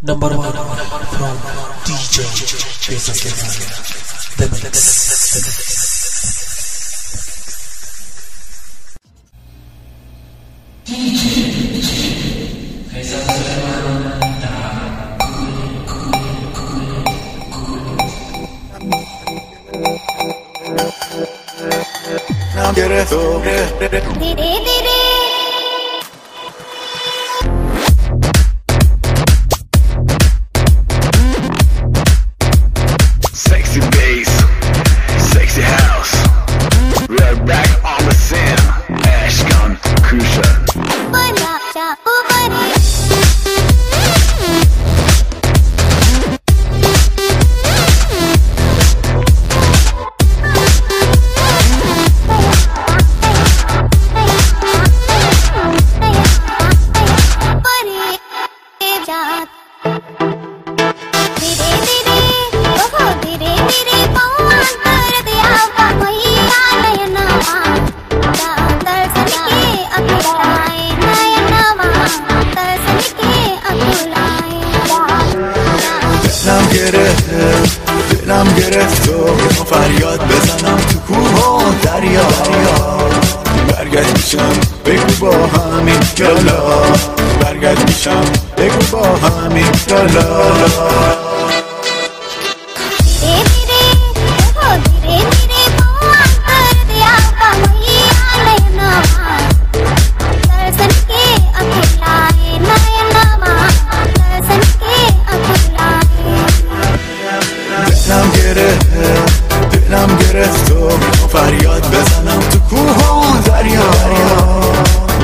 Number one from DJ Jesus The Mix. Now get it over. Sexy bass, sexy house. We are back on the scene. Ashkan, Kusha. دلم گرفت و فریاد بزنم تو کوه و دریا برگشت میشم بگو با همین یالا برگشت میشم بگو با همین یالا دلم گرفت و فریاد بزنم تو کوه و دریا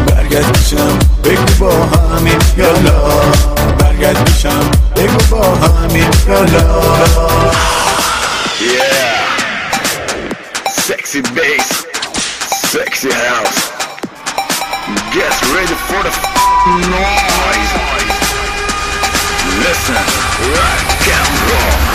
برگشت میشم بگو با همین یالا برگشت میشم بگو با همین یالا Yeah Sexy bass Sexy house Get ready for the noise Listen, rock and roll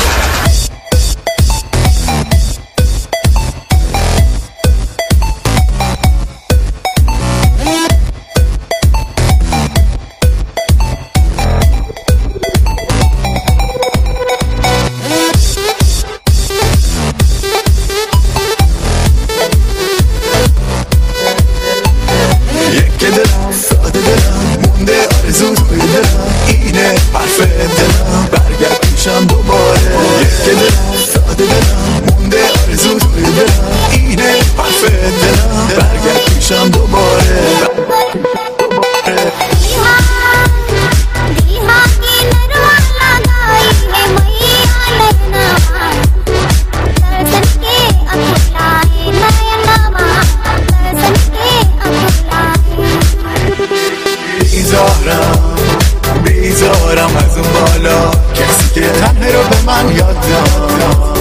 بیزارم از اون بالا کسی که تنه رو به من یاد داد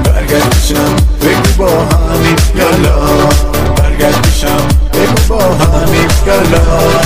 برگشت میشم بگو با همین یالا برگشت میشم بگو با همین یالا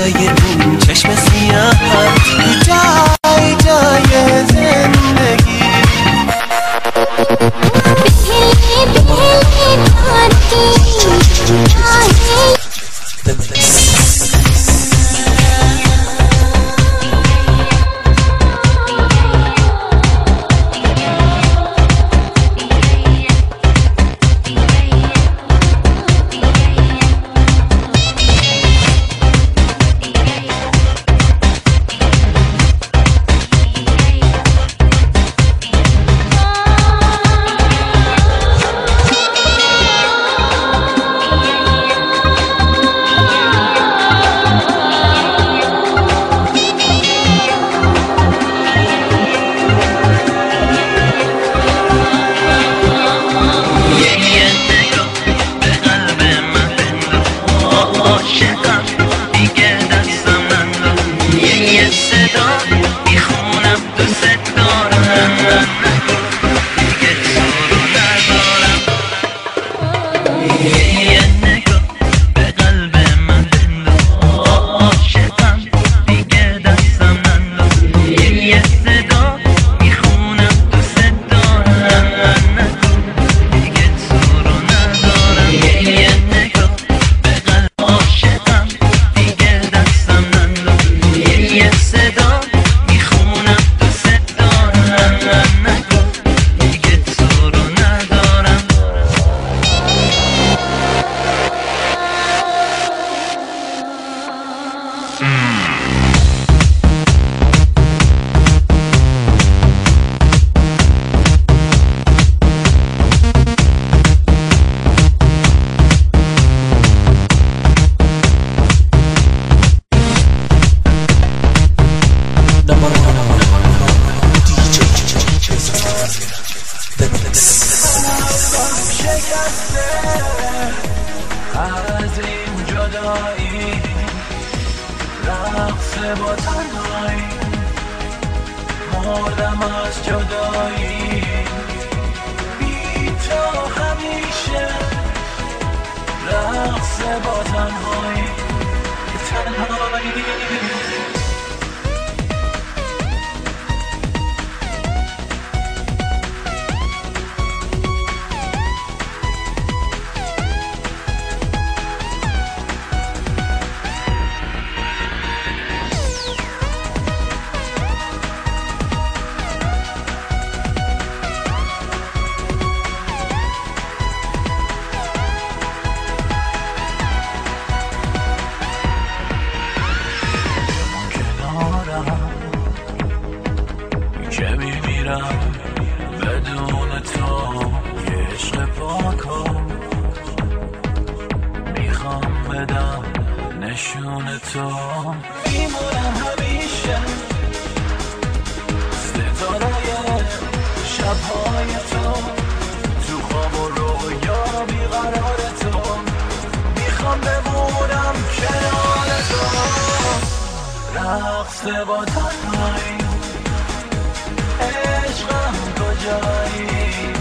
صدای اون چشم سیاه تو جای جای زندگی از این جدایی رقص با تنهایی مردم از جدایی بی تو همیشه رقص با تنهایی که میمیرم بدون تو یه عشق پاکو میخوام بدم نشون تو میمونم همیشه ستاره شبهای تو خواب و رویا بیقرار تو میخوام بمونم کنار تو رقص با تنهایی عشقم کجایی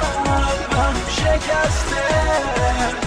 قلبم شکسته